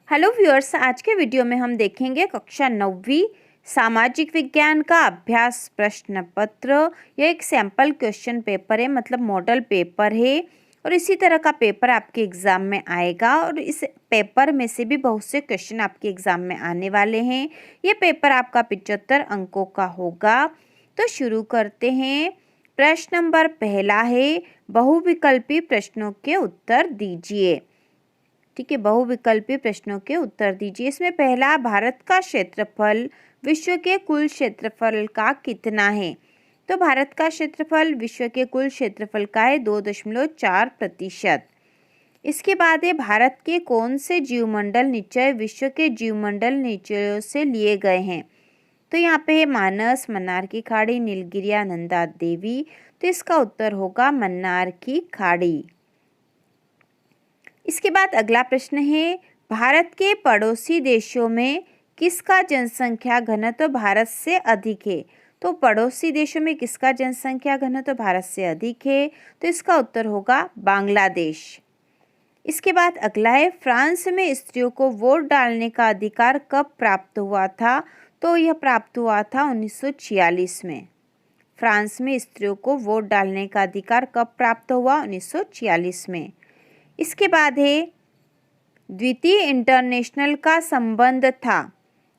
Hello viewers, आज के video में हम देखेंगे कक्षा 9वीं सामाजिक विज्ञान का अभ्यास प्रश्न पत्र। यह एक सैंपल क्वेश्चन पेपर है, मतलब मॉडल पेपर है और इसी तरह का पेपर आपके एग्ज़ाम में आएगा और इस पेपर में से भी बहुत से क्वेश्चन आपके एग्ज़ाम में आने वाले हैं। ये पेपर आपका 75 अंकों का होगा। तो शुरू करते हैं। प्रश्न नंबर पहला है, बहुविकल्पी प्रश्नों के उत्तर दीजिए। ठीक है, बहुविकल्पी प्रश्नों के उत्तर दीजिए। इसमें पहला, भारत का क्षेत्रफल विश्व के कुल क्षेत्रफल का कितना है? तो भारत का क्षेत्रफल विश्व के कुल क्षेत्रफल का है 2.4%। इसके बाद है, भारत के कौन से जीवमंडल निश्चय विश्व के जीवमंडल निश्चयों से लिए गए हैं? तो यहाँ पे है मानस, मन्नार की खाड़ी, नीलगिरी, नंदा देवी। तो इसका उत्तर होगा मन्नार की खाड़ी। इसके बाद अगला प्रश्न है, भारत के पड़ोसी देशों में किसका जनसंख्या घनत्व भारत से अधिक है? तो पड़ोसी देशों में किसका जनसंख्या घनत्व भारत से अधिक है? तो इसका उत्तर होगा बांग्लादेश। इसके बाद अगला है, फ्रांस में स्त्रियों को वोट डालने का अधिकार कब प्राप्त हुआ था? तो यह प्राप्त हुआ था 1946 में। फ्रांस में स्त्रियों को वोट डालने का अधिकार कब प्राप्त हुआ? 1946 में। इसके बाद है, द्वितीय इंटरनेशनल का संबंध था।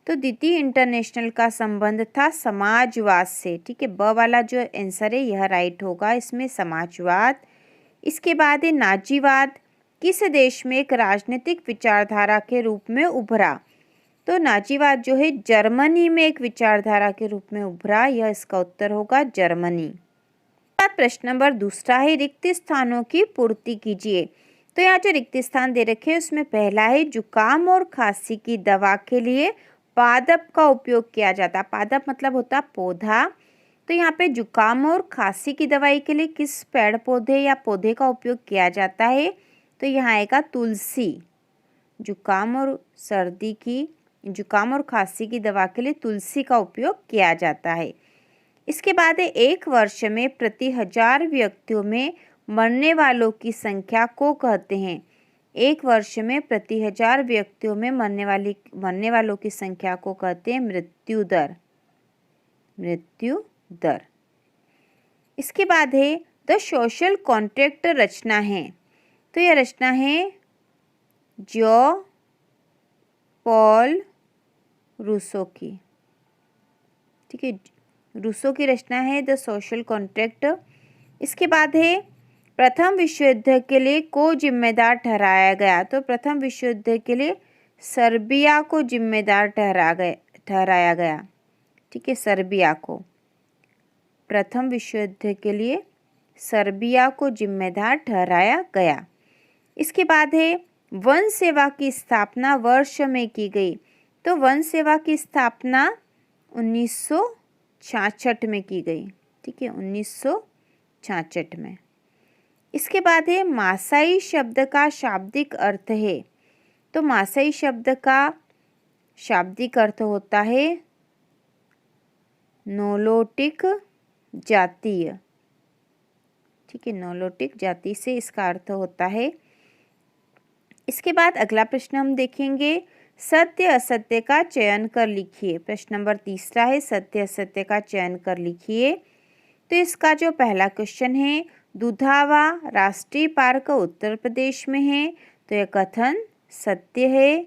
तो द्वितीय इंटरनेशनल का संबंध था समाजवाद से। ठीक है, ब वाला जो आंसर है यह राइट होगा, इसमें समाजवाद। इसके बाद है, नाजीवाद किस देश में एक राजनीतिक विचारधारा के रूप में उभरा? तो नाजीवाद जो है जर्मनी में एक विचारधारा के रूप में उभरा, यह इसका उत्तर होगा जर्मनी। प्रश्न नंबर दूसरा है, रिक्त स्थानों की पूर्ति कीजिए। तो यहाँ जो रिक्त स्थान दे रखे हैं उसमें पहला है, जुकाम और खांसी की दवा के लिए पादप का उपयोग किया जाता है। पादप मतलब होता पौधा। तो यहाँ पे जुकाम और खांसी की दवाई के लिए किस पेड़ पौधे या पौधे का उपयोग किया जाता है? तो यहाँ आएगा तुलसी। जुकाम और खांसी की दवा के लिए तुलसी का उपयोग किया जाता है। इसके बाद है, एक वर्ष में प्रति 1000 व्यक्तियों में मरने वालों की संख्या को कहते हैं? एक वर्ष में प्रति 1000 व्यक्तियों में मरने वालों की संख्या को कहते हैं मृत्यु दर। मृत्यु दर। इसके बाद है, द सोशल कॉन्ट्रैक्ट रचना है। तो यह रचना है जॉ पॉल रूसो की। ठीक है, रूसो की रचना है द सोशल कॉन्ट्रैक्ट। इसके बाद है, प्रथम विश्व युद्ध के लिए को जिम्मेदार ठहराया गया? तो प्रथम विश्व युद्ध के लिए सर्बिया को जिम्मेदार ठहराया गया। ठीक है, सर्बिया को। प्रथम विश्व युद्ध के लिए सर्बिया को जिम्मेदार ठहराया गया। इसके बाद है, वन सेवा की स्थापना वर्ष में की गई? तो वन सेवा की स्थापना 1966 में की गई। ठीक है, 1966 में। इसके बाद है, मासाई शब्द का शाब्दिक अर्थ है? तो मासाई शब्द का शाब्दिक अर्थ होता है नोलोटिक जातीय। ठीक है, नोलोटिक जाति से इसका अर्थ होता है। इसके बाद अगला प्रश्न हम देखेंगे, सत्य असत्य का चयन कर लिखिए। प्रश्न नंबर तीसरा है, सत्य असत्य का चयन कर लिखिए। तो इसका जो पहला क्वेश्चन है, दुधावा राष्ट्रीय पार्क उत्तर प्रदेश में है। तो यह कथन सत्य है।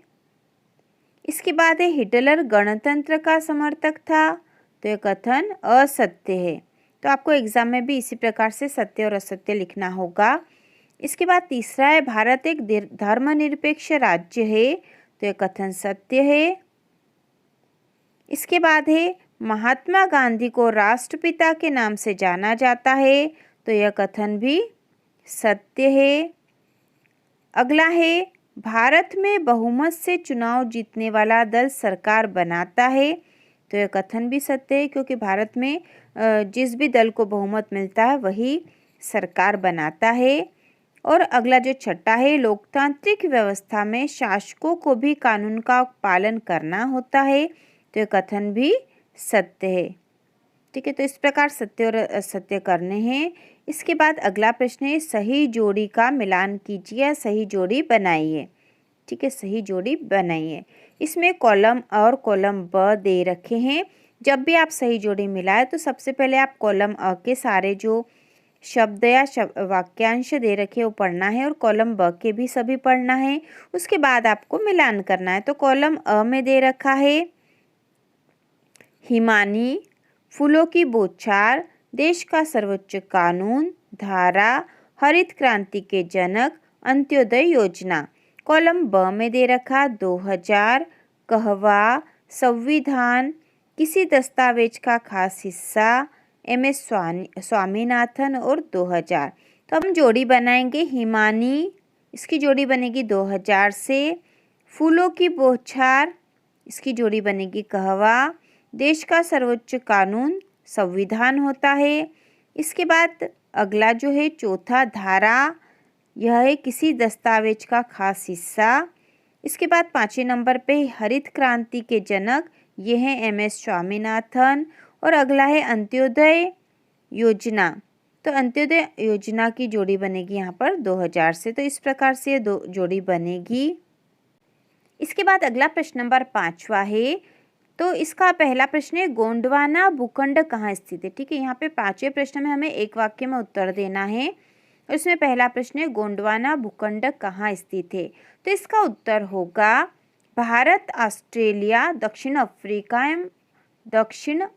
इसके बाद है, हिटलर गणतंत्र का समर्थक था। तो यह कथन असत्य है। तो आपको एग्जाम में भी इसी प्रकार से सत्य और असत्य लिखना होगा। इसके बाद तीसरा है, भारत एक धर्मनिरपेक्ष राज्य है। तो यह कथन सत्य है। इसके बाद है, महात्मा गांधी को राष्ट्रपिता के नाम से जाना जाता है। तो यह कथन भी सत्य है। अगला है, भारत में बहुमत से चुनाव जीतने वाला दल सरकार बनाता है। तो यह कथन भी सत्य है, क्योंकि भारत में जिस भी दल को बहुमत मिलता है वही सरकार बनाता है। और अगला जो छठा है, लोकतांत्रिक व्यवस्था में शासकों को भी कानून का पालन करना होता है। तो यह कथन भी सत्य है। ठीक है, तो इस प्रकार सत्य और असत्य करने हैं। इसके बाद अगला प्रश्न है, सही जोड़ी का मिलान कीजिए या सही जोड़ी बनाइए। ठीक है, सही जोड़ी बनाइए। इसमें कॉलम और कॉलम ब दे रखे हैं। जब भी आप सही जोड़ी मिलाए तो सबसे पहले आप कॉलम अ के सारे जो शब्द या वाक्यांश दे रखे वो पढ़ना है और कॉलम ब के भी सभी पढ़ना है। उसके बाद आपको मिलान करना है। तो कॉलम अ में दे रखा है हिमानी, फूलों की बौछार, देश का सर्वोच्च कानून, धारा, हरित क्रांति के जनक, अंत्योदय योजना। कॉलम ब में दे रखा 2000, कहवा, संविधान, किसी दस्तावेज का खास हिस्सा, MS स्वामीनाथन और 2000। तो हम जोड़ी बनाएंगे हिमानी, इसकी जोड़ी बनेगी 2000 से, फूलों की बौछार, इसकी जोड़ी बनेगी कहवा, देश का सर्वोच्च कानून संविधान होता है। इसके बाद अगला जो है चौथा धारा, यह है किसी दस्तावेज का खास हिस्सा। इसके बाद 5वें नंबर पे हरित क्रांति के जनक, ये है MS स्वामीनाथन। और अगला है अंत्योदय योजना। तो अंत्योदय योजना की जोड़ी बनेगी यहाँ पर 2000 से। तो इस प्रकार से ये दो जोड़ी बनेगी। इसके बाद अगला प्रश्न नंबर 5वां है। तो इसका पहला प्रश्न है गोंडवाना भूखंड कहाँ स्थित है। ठीक है, यहाँ पे 5वें प्रश्न में हमें एक वाक्य में उत्तर देना है। और इसमें पहला प्रश्न है गोंडवाना भूखंड कहाँ स्थित है। तो इसका उत्तर होगा भारत, ऑस्ट्रेलिया, दक्षिण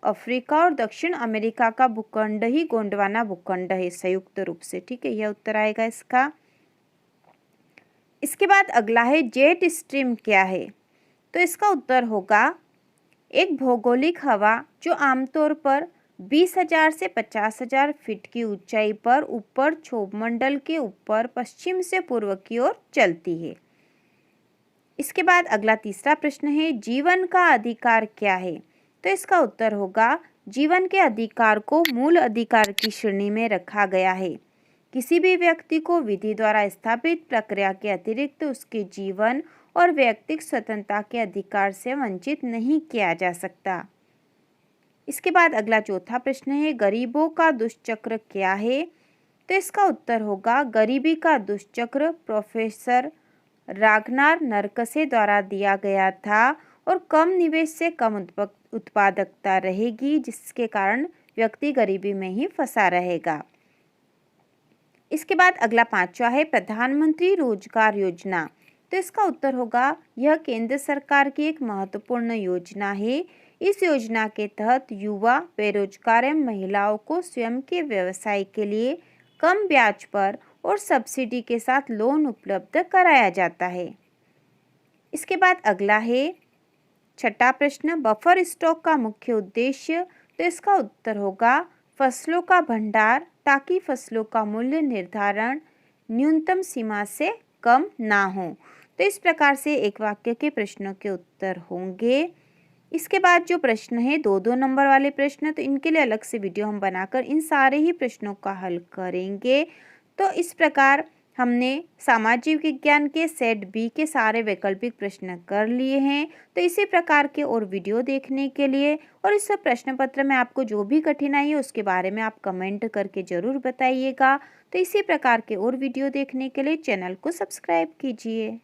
अफ्रीका और दक्षिण अमेरिका का भूखंड ही गोंडवाना भूखंड है संयुक्त रूप से। ठीक है, यह उत्तर आएगा इसका। इसके बाद अगला है जेट स्ट्रीम क्या है। तो इसका उत्तर होगा एक भौगोलिक हवा जो आमतौर पर 20,000 से 50,000 फीट की ऊंचाई पर ऊपर क्षोभमंडल के ऊपर पश्चिम से पूर्व की ओर चलती है। इसके बाद अगला तीसरा प्रश्न है जीवन का अधिकार क्या है। तो इसका उत्तर होगा जीवन के अधिकार को मूल अधिकार की श्रेणी में रखा गया है। किसी भी व्यक्ति को विधि द्वारा स्थापित प्रक्रिया के अतिरिक्त उसके जीवन और व्यक्तिगत स्वतंत्रता के अधिकार से वंचित नहीं किया जा सकता। इसके बाद अगला चौथा प्रश्न है गरीबों का दुष्चक्र क्या है। तो इसका उत्तर होगा गरीबी का दुष्चक्र प्रोफेसर रागनार नरकसे द्वारा दिया गया था और कम निवेश से कम उत्पादकता रहेगी, जिसके कारण व्यक्ति गरीबी में ही फंसा रहेगा। इसके बाद अगला 5वां है प्रधानमंत्री रोजगार योजना। तो इसका उत्तर होगा यह केंद्र सरकार की एक महत्वपूर्ण योजना है। इस योजना के तहत युवा, बेरोजगार एवं महिलाओं को स्वयं के व्यवसाय के लिए कम ब्याज पर और सब्सिडी के साथ लोन उपलब्ध कराया जाता है। इसके बाद अगला है 6वां प्रश्न बफर स्टॉक का मुख्य उद्देश्य। तो इसका उत्तर होगा फसलों का भंडार ताकि फसलों का मूल्य निर्धारण न्यूनतम सीमा से कम ना हो। तो इस प्रकार से एक वाक्य के प्रश्नों के उत्तर होंगे। इसके बाद जो प्रश्न है 2-2 नंबर वाले प्रश्न, तो इनके लिए अलग से वीडियो हम बनाकर इन सारे ही प्रश्नों का हल करेंगे। तो इस प्रकार हमने सामाजिक विज्ञान के सेट बी के सारे वैकल्पिक प्रश्न कर लिए हैं। तो इसी प्रकार के और वीडियो देखने के लिए और इस प्रश्न पत्र में आपको जो भी कठिनाई है उसके बारे में आप कमेंट करके ज़रूर बताइएगा। तो इसी प्रकार के और वीडियो देखने के लिए चैनल को सब्सक्राइब कीजिए।